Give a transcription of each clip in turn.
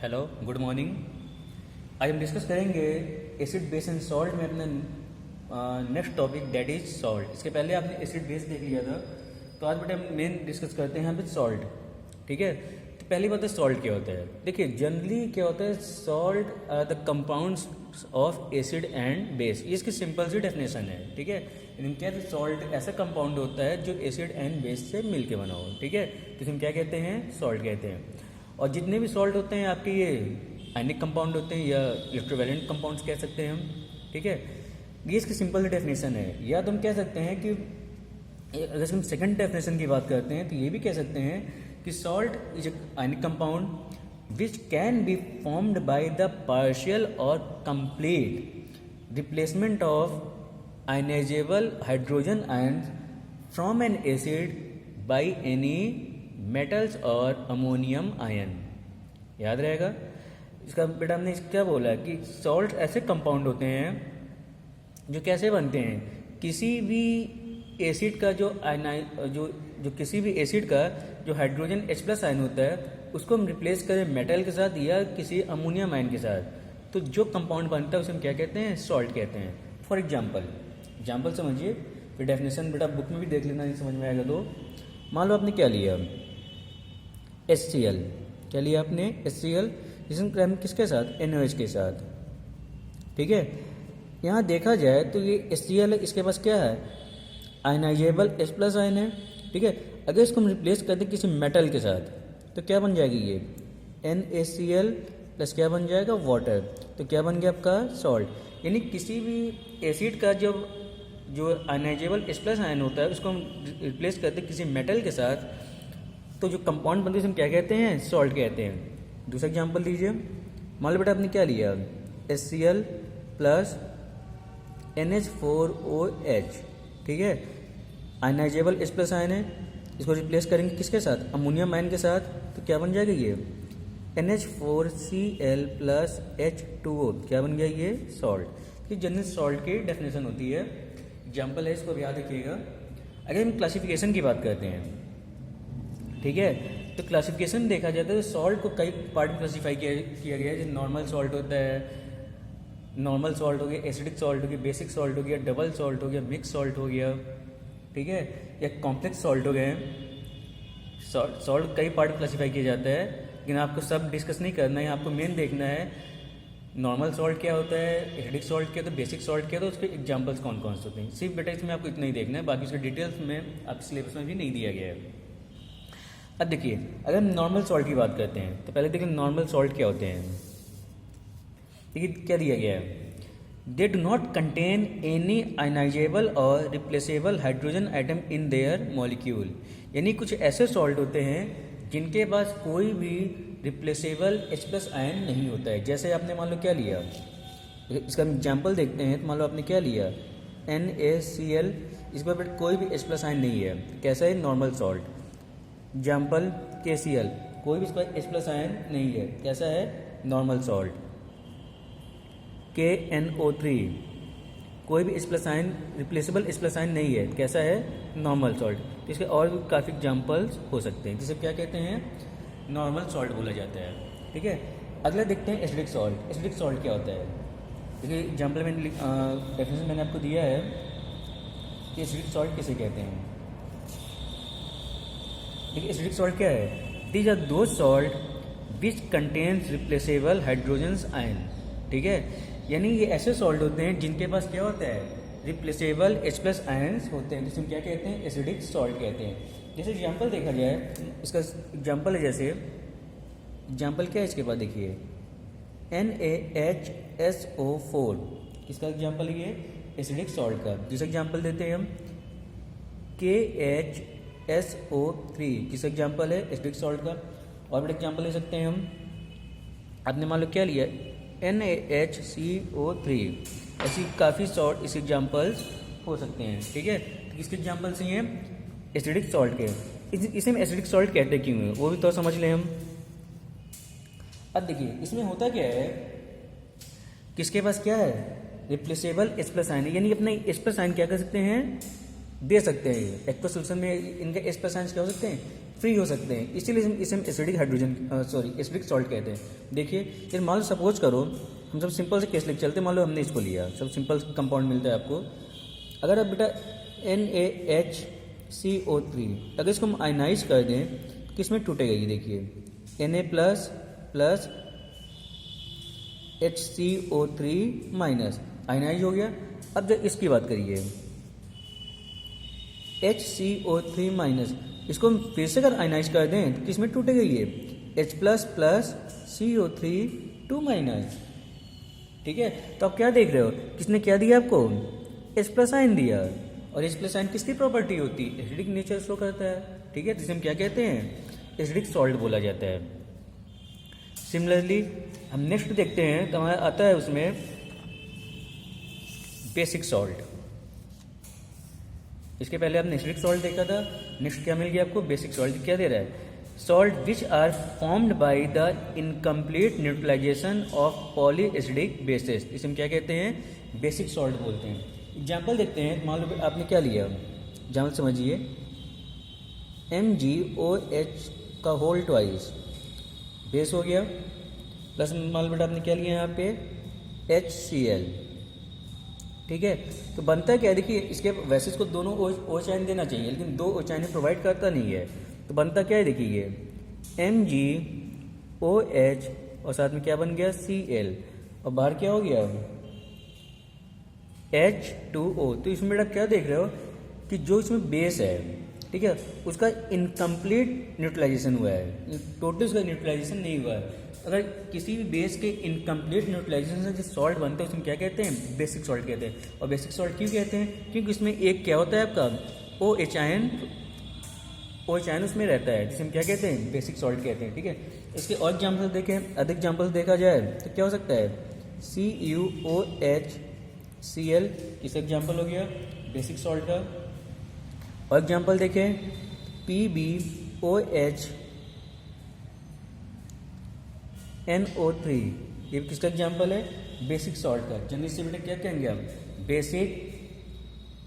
Hello, good morning. आज हम discuss करेंगे एसिड बेस एंड सॉल्ट में अपना next topic that is salt. इसके पहले आपने एसिड बेस देख लिया था, तो आज बेटे हम मेन डिस्कस करते हैं यहाँ पे सॉल्ट। ठीक है, तो पहली बात है सॉल्ट क्या होता है। देखिए जनरली क्या होता है, salt the compounds of acid and base, ये इसकी सिंपल सी डेफिनेशन है। ठीक है, लेकिन क्या है, सॉल्ट ऐसा कंपाउंड होता है जो एसिड एंड बेस से मिलके बना हो। ठीक है, तो हम क्या कहते हैं, सॉल्ट कहते हैं। और जितने भी सॉल्ट होते हैं आपके, ये आयनिक कंपाउंड होते हैं या इलेक्ट्रोवैलेंट कंपाउंड्स कह सकते हैं हम। ठीक है, ये इसकी सिंपल सी डेफिनेशन है। या तो हम कह सकते हैं कि अगर हम सेकंड डेफिनेशन की बात करते हैं तो ये भी कह सकते हैं कि salt is ionic compound which can be formed by the partial और complete replacement of ionisable hydrogen ions from an acid by any metals और अमोनियम आयन। याद रहेगा इसका बेटा, हमने क्या बोला है कि सॉल्ट ऐसे कंपाउंड होते हैं जो कैसे बनते हैं, किसी भी एसिड का जो किसी भी एसिड का जो हाइड्रोजन H+ आयन होता है उसको हम रिप्लेस करें मेटल के साथ या किसी अमोनियम आयन के साथ, तो जो कंपाउंड बनता है उसे हम क्या कहते हैं, सॉल्ट कहते हैं। फॉर एग्जाम्पल समझिए, फिर डेफिनेशन बेटा बुक में भी देख लेना, नहीं समझ में आएगा तो। मान लो आपने क्या लिया, HCl। क्या लिया आपने, HCl, जिसमें हम किसके साथ, NaOH के साथ। ठीक है, यहाँ देखा जाए तो ये HCl है, इसके पास क्या है, आयनाइजेबल H+ आयन है। ठीक है, अगर इसको हम रिप्लेस कर दें किसी मेटल के साथ तो क्या बन जाएगी, ये NaCl प्लस क्या बन जाएगा, वाटर। तो क्या बन गया आपका, सॉल्ट। यानी किसी भी एसिड का जो आयनाइजेबल H+ आयन होता है उसको हम रिप्लेस करते किसी मेटल के साथ, तो जो कंपाउंड बनते हैं हम क्या कहते हैं, सॉल्ट कहते हैं। दूसरा एग्जांपल लीजिए, मान लो बेटा आपने क्या लिया, HCl प्लस NH4OH। ठीक है, आयनाइजेबल H+ आयन है, इसको रिप्लेस करेंगे किसके साथ, अमोनियम आयन के साथ, तो क्या बन जाएगा, ये NH4Cl प्लस H2O। क्या बन गया, ये सॉल्ट। ये जनरल सॉल्ट की डेफिनेशन होती है, एग्जाम्पल है, इसको याद रखिएगा। अगर हम क्लासिफिकेशन की बात करते हैं, ठीक है, तो क्लासिफिकेशन देखा जाता है तो सॉल्ट को कई पार्ट में क्लासीफाई किया गया है। जैसे नॉर्मल सॉल्ट होता है, नॉर्मल सॉल्ट हो गया, एसिडिक सॉल्ट हो गया, बेसिक सॉल्ट हो गया, डबल सॉल्ट हो गया, मिक्स सॉल्ट हो गया। ठीक है, या कॉम्प्लेक्स सॉल्ट हो गए। सॉल्ट कई पार्ट में क्लासीफाई किया जाता है, लेकिन आपको सब डिस्कस नहीं करना है, आपको मेन देखना है नॉर्मल सॉल्ट क्या होता है, एसिडिक सॉल्ट क्या होता है, बेसिक सॉल्ट क्या होता है, उसके एग्जाम्पल्स कौन कौन से होते हैं। सिर्फ बेटा इसमें आपको इतना ही देखना है, बाकी उसके डिटेल्स में आपके सिलेबस में भी नहीं दिया गया है। अब देखिए, अगर हम नॉर्मल सॉल्ट की बात करते हैं तो पहले देखिए नॉर्मल सॉल्ट क्या होते हैं। देखिए क्या दिया गया है, they do not contain any ionisable और replaceable hydrogen item in their molecule. यानी कुछ ऐसे सॉल्ट होते हैं जिनके पास कोई भी रिप्लेसेबल H+ आयन नहीं होता है। जैसे आपने मान लो क्या लिया, इसका हम एग्जाम्पल देखते हैं, तो मान लो आपने क्या लिया, NaCl, इस पर कोई भी H+ आयन नहीं है, कैसा है, नॉर्मल सॉल्ट। एग्जाम्पल KCl, कोई भी इसका H+ आयन नहीं है, कैसा है, नॉर्मल सॉल्ट। KNO3, कोई भी H+ ion, replaceable H+ ion नहीं है, कैसा है, नॉर्मल सॉल्ट। तो इसके और भी काफ़ी एग्जाम्पल्स हो सकते हैं, जिसे क्या कहते हैं, नॉर्मल सॉल्ट बोला जाता है। ठीक है, अगला देखते हैं एसिडिक सॉल्ट। एसिडिक सॉल्ट क्या होता है, देखिए एग्जाम्पल मैंने डेफिनेशन मैंने आपको दिया है कि एसिडिक सॉल्ट किसे कहते हैं। देखिए एसिडिक सॉल्ट क्या है, दीज आर दो salt which contains replaceable hydrogens ion. ठीक है, यानी ये ऐसे सॉल्ट होते हैं जिनके पास क्या होता है, रिप्लेसेबल H+ आयन्स होते हैं, जिसे हम क्या कहते हैं, एसिडिक सॉल्ट कहते हैं। जैसे एग्जाम्पल देखा जाए, इसका एग्जाम्पल है, जैसे एग्जाम्पल क्या है इसके पास, देखिए NaHSO4, इसका एग्जाम्पल ये एसिडिक सॉल्ट का। दूसरा एग्जाम्पल देते हैं हम KHSO3, किसका एग्जाम्पल है, एसिडिक सॉल्ट का। और भी एग्जाम्पल ले सकते हैं हम, आपने मान लो क्या लिया, NaHCO3। ऐसी काफ़ी सॉल्ट इस एग्जाम्पल्स हो सकते हैं। ठीक है, तो इसके एग्जाम्पल्स ही हैं एसिडिक सॉल्ट के। इसे हम एसिडिक सॉल्ट कहते क्यों हैं, वो भी तो समझ लें हम। अब देखिए इसमें होता क्या है, किसके पास क्या है, रिप्लेसेबल H+ आयन, यानी अपने H+ आयन क्या कर सकते हैं, दे सकते हैं। एक्वा सोल्यूशन में इनके एस प्लस आयंस क्या हो सकते हैं, फ्री हो सकते हैं, इसीलिए इसे हम एसिडिक हाइड्रोजन एसिडिक सॉल्ट कहते हैं। देखिए फिर मान लो सपोज करो, हम सब सिंपल से केस लेके चलते, मान लो हमने इसको लिया, सब सिंपल कंपाउंड मिलता है आपको। अगर आप बेटा NaHCO3 अगर इसको हम आयनाइज कर दें तो किसमें टूटेगा, ये देखिए Na plus HCO3 minus ionise हो गया। अब जब इसकी बात करिए HCO3 माइनस, इसको हम फिर से अगर आयनाइज कर दें तो किसमें टूटेगा, ये H प्लस CO3 2 माइनस। ठीक है, तो आप क्या देख रहे हो, किसने क्या दिया आपको, H प्लस आयन दिया, और H प्लस आयन किसकी प्रॉपर्टी होती है, एसिडिक नेचर शो करता है। ठीक है, जिसे हम क्या कहते हैं, एसिडिक सॉल्ट बोला जाता है। सिमिलरली हम नेक्स्ट देखते हैं तो हमारा आता है उसमें बेसिक सॉल्ट। इसके पहले आपने एसिडिक सॉल्ट देखा था, नेक्स्ट क्या मिल गया आपको, बेसिक सॉल्ट। क्या दे रहा है, salt which are formed by the incomplete neutralization of poly acidic bases, इसे हम क्या कहते हैं, बेसिक सॉल्ट बोलते हैं। एग्जाम्पल देखते हैं, मान लो आपने क्या लिया, एग्जाम्पल समझिए, MgOH का होल ट्वाइस बेस हो गया, प्लस मान लो बेटा आपने क्या लिया यहाँ पे HCl। ठीक है, तो बनता है क्या, देखिए इसके वैसे इसको दोनों OH आयन देना चाहिए, लेकिन दो OH आयन प्रोवाइड करता नहीं है, तो बनता क्या है, देखिए ये MgOH और साथ में क्या बन गया Cl, और बाहर क्या हो गया H2O। तो इसमें बेटा क्या देख रहे हो कि जो इसमें बेस है, ठीक है, उसका इनकम्प्लीट न्यूट्रलाइजेशन हुआ है, टोटल उसका न्यूट्रलाइजेशन नहीं हुआ है। अगर किसी भी बेस के इनकम्प्लीट न्यूट्रलाइजेशन से जो सॉल्ट बनते हैं उसमें क्या कहते हैं, बेसिक सॉल्ट कहते हैं। और बेसिक सॉल्ट क्यों कहते हैं, क्योंकि उसमें एक क्या होता है आपका OH आयन उसमें रहता है, जिसे हम क्या कहते हैं, बेसिक सॉल्ट कहते हैं। ठीक है, इसके और एग्जाम्पल देखें, अधिक एग्जाम्पल देखा जाए तो क्या हो सकता है, CuOHCl किस एग्जाम्पल हो गया, बेसिक सॉल्ट का। और एग्जाम्पल देखें PbOHNO3, ये किसका एग्जाम्पल है, बेसिक सॉल्ट का। जनरली से बेटा क्या कहेंगे हम, बेसिक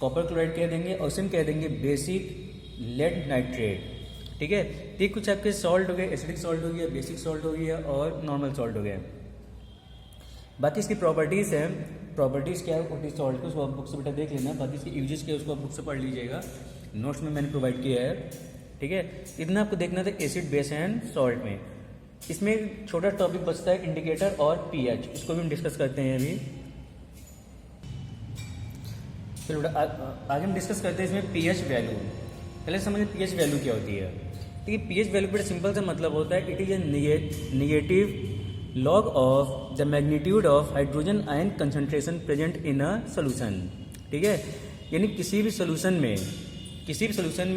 कॉपर क्लोराइड कह देंगे, और इसे कह देंगे बेसिक लेड नाइट्रेट। ठीक है, तो ये कुछ आपके सॉल्ट हो गए, एसिडिक सॉल्ट हो गया, बेसिक सॉल्ट हो गया और नॉर्मल सॉल्ट हो गया। बाकी इसकी प्रॉपर्टीज़ हैं, प्रॉपर्टीज़ क्या होती है सॉल्ट की, उसको आप बुक से बेटा देख लेना, बाकी इसके यूजेस क्या है उसको आप बुक से पढ़ लीजिएगा, नोट्स में मैंने प्रोवाइड किया है। ठीक है, इतना आपको देखना था एसिड बेस एंड सॉल्ट में। इसमें छोटा टॉपिक बचता है इंडिकेटर और पीएच, इसको भी हम डिस्कस करते हैं अभी। चलो बेटा आगे हम डिस्कस करते हैं इसमें पीएच वैल्यू। पहले समझिए पीएच वैल्यू क्या होती है। ठीक है, पीएच वैल्यू बड़ा सिंपल सा मतलब होता है, it is a negative log of the magnitude of hydrogen ion concentration present in a solution. ठीक है, यानी किसी भी सोल्यूशन में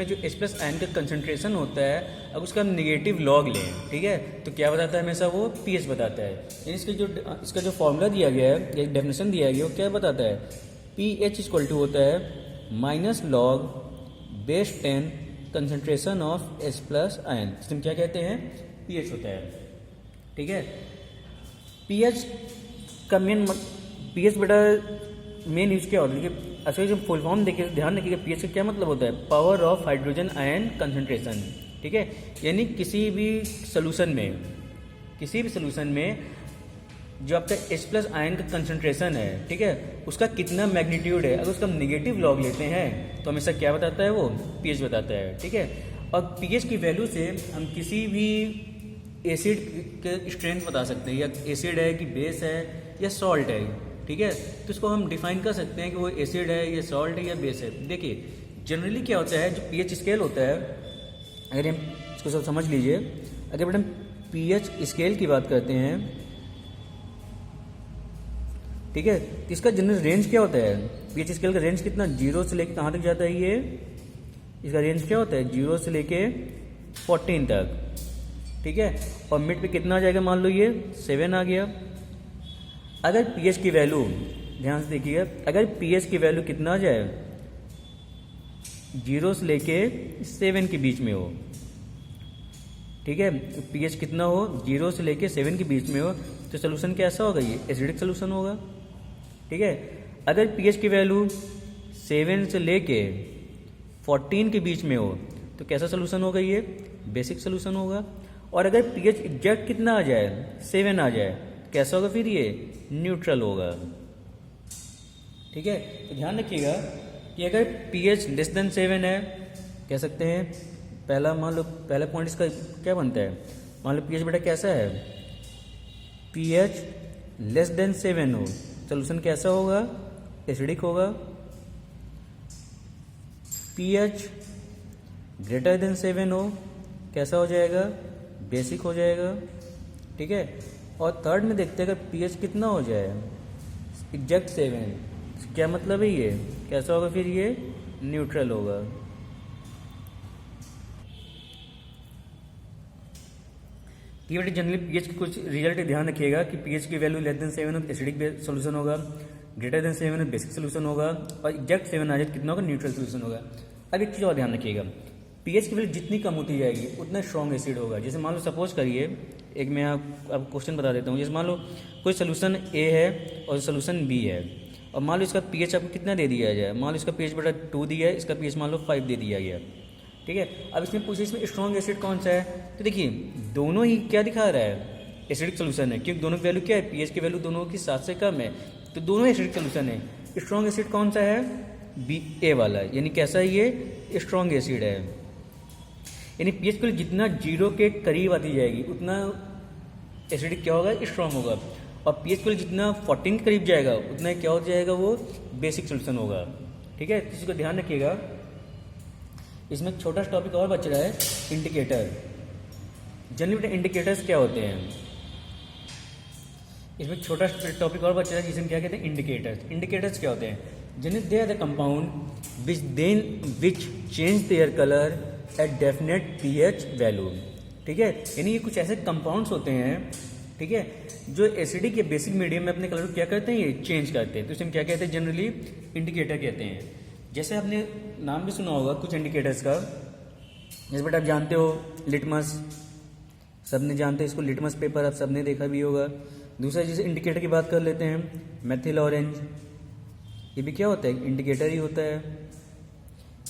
जो H प्लस आयन का कंसंट्रेशन होता है, अगर उसका हम निगेटिव लॉग लें, ठीक है, तो क्या बताता है हमेशा, वो पीएच बताता है। यानी इसका जो फॉर्मूला दिया गया है या डेफिनेशन दिया गया है वो क्या बताता है, पीएच इक्वल टू होता है minus log base 10 concentration of H plus ion, जिसे हम क्या कहते हैं, पीएच होता है। ठीक है, पीएच का पीएच बेटा मेन यूज क्या होता है, अच्छा जब फुल फॉर्म देखिए ध्यान रखिएगा, पीएच का क्या मतलब होता है, power of hydrogen ion concentration. ठीक है, यानी किसी भी सोल्यूशन में जो आपका H प्लस आयन का कंसंट्रेशन है, ठीक है, उसका कितना मैग्नीट्यूड है, अगर उसका हम निगेटिव लॉग लेते हैं तो हमेशा क्या बताता है, वो पीएच बताता है। ठीक है, और पीएच की वैल्यू से हम किसी भी एसिड के स्ट्रेंथ बता सकते हैं, या एसिड है कि बेस है या सॉल्ट है। ठीक है, तो इसको हम डिफाइन कर सकते हैं कि वो एसिड है या सॉल्ट है या बेस है। देखिए जनरली क्या होता है, जो पीएच स्केल होता है, अगर हम इसको सब समझ लीजिए, अगर बेटा हम पीएच स्केल की बात करते हैं, ठीक है, तो इसका जनरल रेंज क्या होता है, पीएच स्केल का रेंज कितना, 0 से लेके कहाँ तक जाता है, ये इसका रेंज क्या होता है, 0 से लेके 14 तक। ठीक है, और मिड पे कितना आ जाएगा, मान लो ये 7 आ गया। अगर पीएच की वैल्यू, ध्यान से देखिएगा, अगर पीएच की वैल्यू कितना आ जाए, 0 से लेके 7 के बीच में हो, ठीक है, पीएच कितना हो, 0 से लेके 7 के बीच में हो, तो सोल्यूशन कैसा होगा, ये एसिडिक सोल्यूशन होगा। ठीक है, अगर पीएच की वैल्यू 7 से लेके 14 के बीच में हो तो कैसा सोल्यूशन होगा, ये बेसिक सोल्यूशन होगा। और अगर पीएच एग्जैक्ट कितना आ जाए, 7 आ जाए, कैसा होगा फिर ये न्यूट्रल होगा। ठीक है, तो ध्यान रखिएगा कि अगर pH लेस देन 7 है, कह सकते हैं पहला, मान लो पहला पॉइंट इसका क्या बनता है, मान लो pH बेटा कैसा है, pH लेस देन 7 हो, सोल्यूशन कैसा होगा, एसिडिक होगा। pH ग्रेटर देन 7 हो, कैसा हो जाएगा, बेसिक हो जाएगा। ठीक है, और थर्ड में देखते हैं अगर pH कितना हो जाए, एग्जैक्ट 7, क्या मतलब है ये, कैसा होगा फिर ये न्यूट्रल होगा। ये बेटे जनरली पीएच के कुछ रिजल्ट ध्यान रखिएगा कि पीएच की वैल्यू लेस देन 7 हो तो एसिडिक सोल्यूशन होगा, ग्रेटर देन 7 हो बेसिक सोल्यूशन होगा, और एग्जैक्ट 7 आ जाए कितना होगा, न्यूट्रल सोल्यूशन होगा। अब एक चीज़ और ध्यान रखिएगा, पीएच की वैल्यू जितनी कम होती जाएगी उतना स्ट्रॉन्ग एसिड होगा। जैसे मान लो सपोज करिए, एक मैं आप क्वेश्चन बता देता हूँ। जैसे मान लो कोई सोल्यूशन ए है और सोल्यूशन बी है, और मान लो इसका पीएच आपको कितना दे दिया जाए, मान लो इसका पीएच बेटा 2 दिया है, इसका पीएच मान लो 5 दे दिया गया। ठीक है, अब इसमें पूछे इसमें स्ट्रॉन्ग एसिड कौन सा है, तो देखिए दोनों ही क्या दिखा रहा है, एसिडिक सोल्यूशन है, क्योंकि दोनों की वैल्यू क्या है, पीएच की वैल्यू दोनों की 7 से कम है, तो दोनों एसिडिक सोल्यूशन है। स्ट्रॉन्ग एसिड कौन सा है, बी ए वाला, यानी कैसा है ये स्ट्रॉन्ग एसिड है। यानी पीएच की जितना 0 के करीब आती जाएगी उतना एसिडिक क्या होगा, स्ट्रॉन्ग होगा, और पीएच की जितना 14 के करीब जाएगा उतना क्या हो जाएगा, वो बेसिक सोल्यूशन होगा। ठीक है, किसी को ध्यान रखिएगा। इसमें एक छोटा सा टॉपिक और बच रहा है, इंडिकेटर। जनरली इंडिकेटर्स क्या होते हैं, इसमें एक छोटा टॉपिक और बच रहा है जिसे हम क्या कहते हैं, इंडिकेटर्स। इंडिकेटर्स क्या होते हैं, generally they are the compound which change their colour at definite pH value. ठीक है, यानी ये कुछ ऐसे कंपाउंड्स होते हैं, ठीक है, जो एसिडिक या बेसिक मीडियम में अपने कलर को क्या करते हैं, ये चेंज करते हैं, तो इसे हम क्या कहते हैं, जनरली इंडिकेटर कहते हैं। जैसे आपने नाम भी सुना होगा कुछ इंडिकेटर्स का, जैसे बेटा आप जानते हो लिटमस, सबने जानते हैं इसको, लिटमस पेपर आप सबने देखा भी होगा। दूसरा जैसे इंडिकेटर की बात कर लेते हैं, मेथिल ऑरेंज, ये भी क्या होता है, इंडिकेटर ही होता है।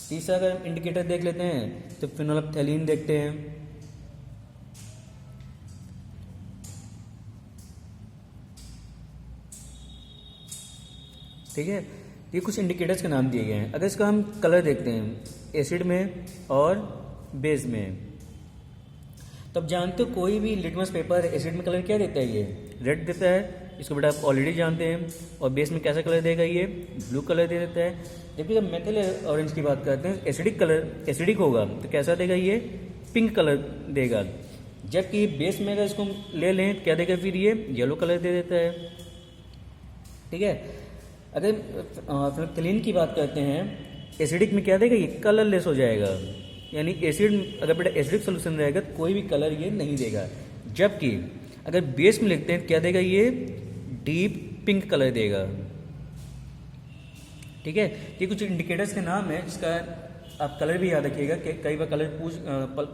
तीसरा अगर हम इंडिकेटर देख लेते हैं तो फिनोल्फथैलीन देखते हैं। ठीक है, ये कुछ इंडिकेटर्स के नाम दिए गए हैं। अगर इसका हम कलर देखते हैं एसिड में और बेस में, तो आप जानते हो कोई भी लिटमस पेपर एसिड में कलर क्या देता है, ये रेड देता है, इसको बेटा आप ऑलरेडी जानते हैं। और बेस में कैसा कलर देगा, ये ब्लू कलर दे देता है। जबकि जब मेथिल ऑरेंज की बात करते हैं, एसिडिक कलर, एसिडिक होगा तो कैसा देगा, ये पिंक कलर देगा। जबकि बेस में अगर इसको ले लें क्या देगा, फिर ये येलो कलर दे देता है। ठीक है, अगर फिनोल्फथैलीन की बात करते हैं, एसिडिक में क्या देगा, ये कलरलेस हो जाएगा, यानी एसिड अगर बेटा एसिडिक सोल्यूशन रहेगा तो कोई भी कलर ये नहीं देगा। जबकि अगर बेस में लिखते हैं क्या देगा, ये डीप पिंक कलर देगा। ठीक है, ये कुछ इंडिकेटर्स के नाम है जिसका आप कलर भी याद रखिएगा कि कई बार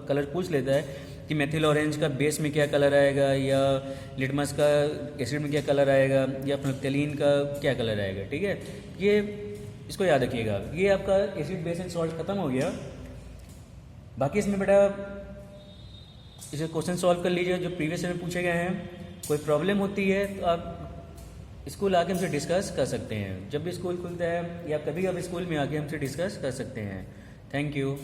कलर पूछ लेता है कि मेथिल ऑरेंज का बेस में क्या कलर आएगा, या लिटमस का एसिड में क्या कलर आएगा, या फिनोल्फथैलीन का क्या कलर आएगा। ठीक है, ये इसको याद रखिएगा। ये आपका एसिड बेस एंड सॉल्ट खत्म हो गया। बाकी इसमें बेटा इसे क्वेश्चन सॉल्व कर लीजिए जो प्रीवियस में पूछे गए हैं। कोई प्रॉब्लम होती है तो आप स्कूल आके हमसे डिस्कस कर सकते हैं। जब भी स्कूल खुलता है या कभी आप स्कूल में आके हमसे डिस्कस कर सकते हैं। Thank you.